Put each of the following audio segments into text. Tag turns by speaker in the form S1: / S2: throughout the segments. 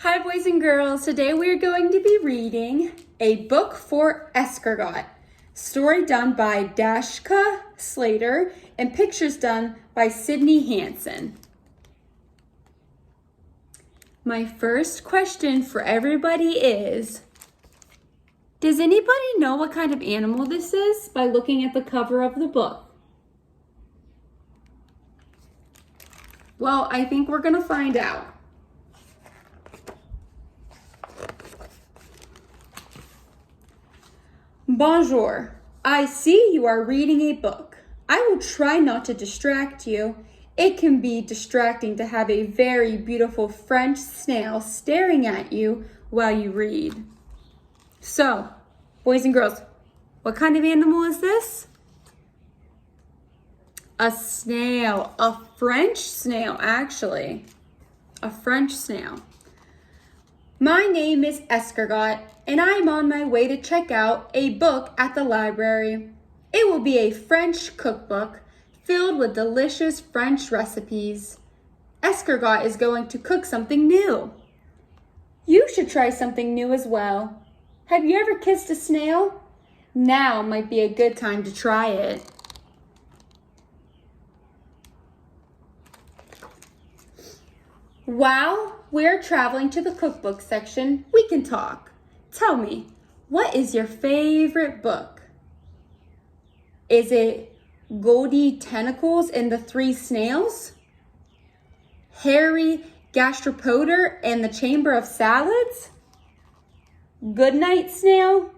S1: Hi boys and girls, today we are going to be reading a book for Escargot. Story done by Dashka, Slater, and pictures done by Hanson. My first question for everybody is, does anybody know what kind of animal this is by looking at the cover of the book? Well, I think we're gonna find out. Bonjour. I see you are reading a book. I will try not to distract you. It can be distracting to have a very beautiful French snail staring at you while you read. So, boys and girls, what kind of animal is this? A snail. A French snail, actually. A French snail. My name is Escargot, and I'm on my way to check out a book at the library. It will be a French cookbook filled with delicious French recipes. Escargot is going to cook something new. You should try something new as well. Have you ever kissed a snail? Now might be a good time to try it. While we're traveling to the cookbook section, we can talk. Tell me, what is your favorite book? Is it Goldie Tentacles and the Three Snails? Harry Gastropoder and the Chamber of Salads? Goodnight Snail?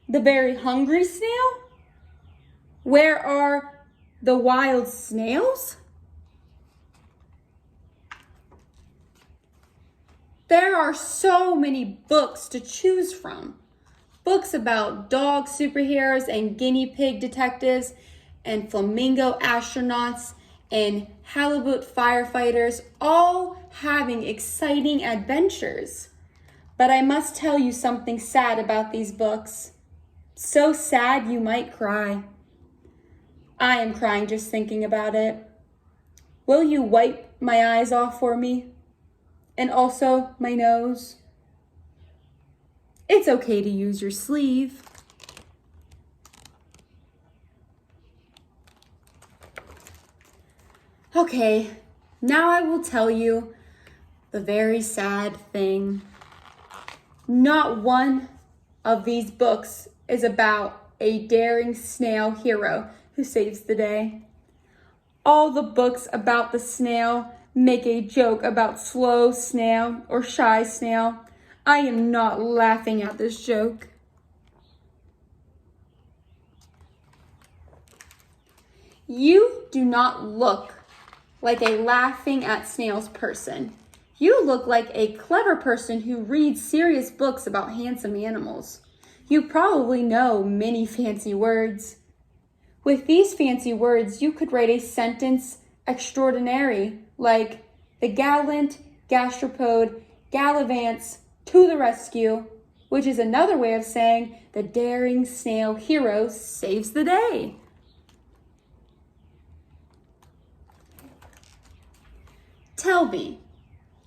S1: The Very Hungry Snail? Where are the Wild Snails? There are so many books to choose from. Books about dog superheroes and guinea pig detectives and flamingo astronauts and halibut firefighters, all having exciting adventures. But I must tell you something sad about these books. So sad you might cry. I am crying just thinking about it. Will you wipe my eyes off for me? And also my nose. It's okay to use your sleeve. Okay, now I will tell you the very sad thing. Not one of these books is about a daring snail hero who saves the day. All the books about the snail make a joke about slow snail or shy snail. I am not laughing at this joke. You do not look like a laughing at snails person. You look like a clever person who reads serious books about handsome animals. You probably know many fancy words. With these fancy words, you could write a sentence extraordinary, like the gallant gastropode gallivants to the rescue, which is another way of saying the daring snail hero saves the day. Tell me,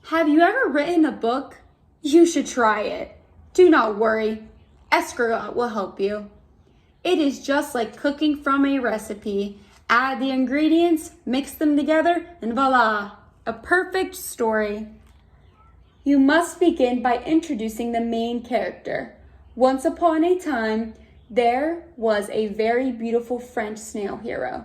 S1: have you ever written a book? You should try it. Do not worry, Escargot will help you. It is just like cooking from a recipe. Add the ingredients, mix them together, and voila, a perfect story. You must begin by introducing the main character. Once upon a time, there was a very beautiful French snail hero.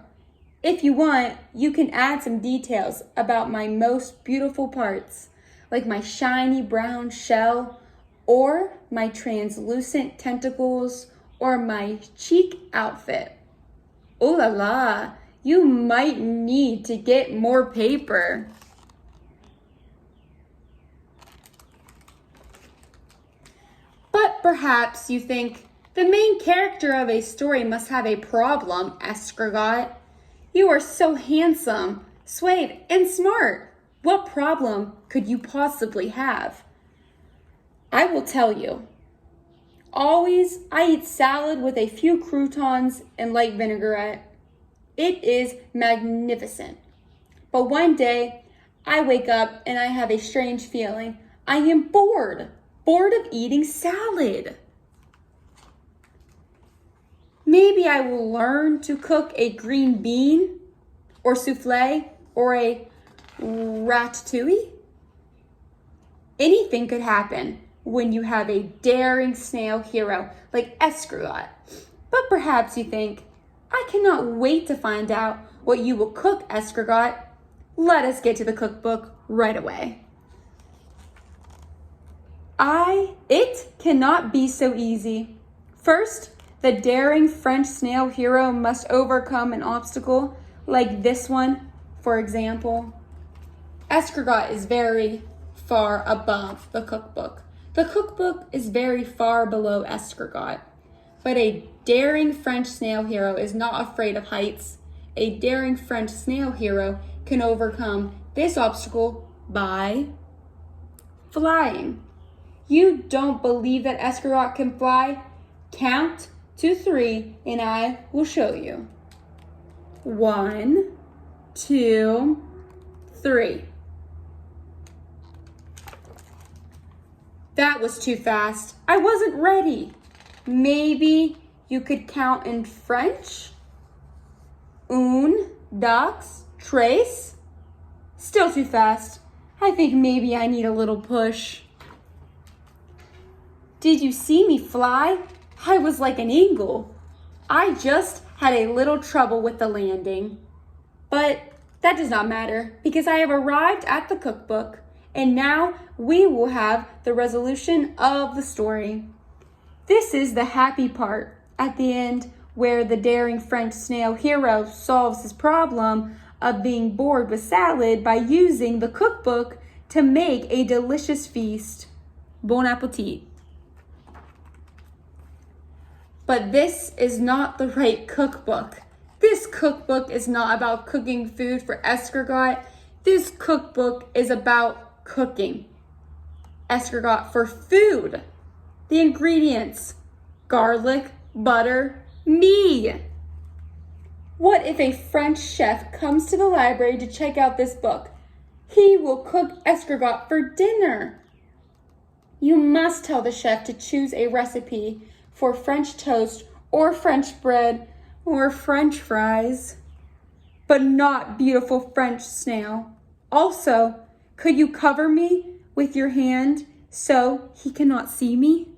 S1: If you want, you can add some details about my most beautiful parts, like my shiny brown shell, or my translucent tentacles, or my cheek outfit. Oh la la, you might need to get more paper. But perhaps you think, the main character of a story must have a problem, Escargot. You are so handsome, suave, and smart. What problem could you possibly have? I will tell you. Always, I eat salad with a few croutons and light vinaigrette. It is magnificent. But one day, I wake up and I have a strange feeling. I am bored of eating salad. Maybe I will learn to cook a green bean or souffle or a ratatouille. Anything could happen when you have a daring snail hero like Escargot. But perhaps you think, I cannot wait to find out what you will cook, Escargot. Let us get to the cookbook right away. It cannot be so easy. First, the daring French snail hero must overcome an obstacle like this one, for example. Escargot is very far above the cookbook. The cookbook is very far below Escargot. But a daring French snail hero is not afraid of heights. A daring French snail hero can overcome this obstacle by flying. You don't believe that Escargot can fly? Count to 3 and I will show you. 1, 2, 3. That was too fast. I wasn't ready. Maybe you could count in French? Un, deux, tres. Still too fast. I think maybe I need a little push. Did you see me fly? I was like an eagle. I just had a little trouble with the landing. But that does not matter because I have arrived at the cookbook and now we will have the resolution of the story. This is the happy part at the end where the daring French snail hero solves his problem of being bored with salad by using the cookbook to make a delicious feast. Bon appetit. But this is not the right cookbook. This cookbook is not about cooking food for Escargot. This cookbook is about cooking Escargot for food. The ingredients: garlic, butter, me. What if a French chef comes to the library to check out this book? He will cook Escargot for dinner. You must tell the chef to choose a recipe for French toast or French bread or French fries, but not beautiful French snail. Also, could you cover me with your hand so he cannot see me?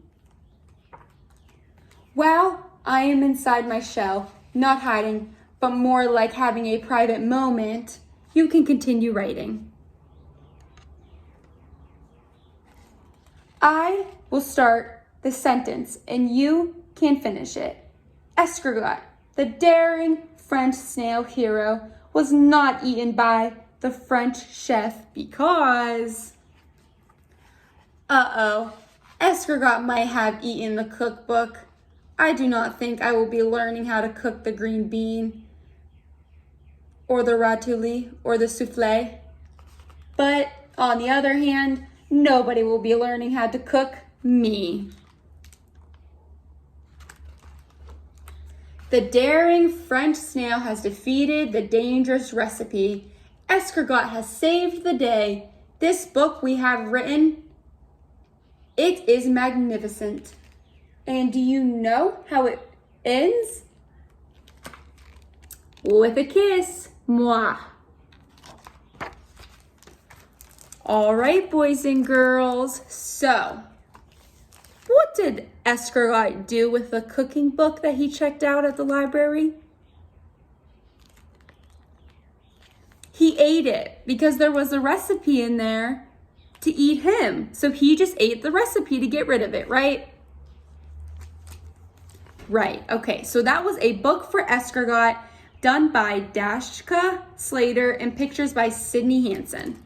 S1: While I am inside my shell, not hiding, but more like having a private moment, you can continue writing. I will start the sentence and you can finish it. Escargot, the daring French snail hero, was not eaten by the French chef because... Escargot might have eaten the cookbook. I do not think I will be learning how to cook the green bean or the ratatouille or the souffle. But on the other hand, nobody will be learning how to cook me. The daring French snail has defeated the dangerous recipe. Escargot has saved the day. This book we have written, it is magnificent. And do you know how it ends? With a kiss. Mwah. All right, boys and girls. So, what did Escargot do with the cooking book that he checked out at the library? He ate it because there was a recipe in there to eat him. So he just ate the recipe to get rid of it, right? Right, okay, so that was a book for Escargot done by Dashka, Slater, and pictures by Sydney Hanson.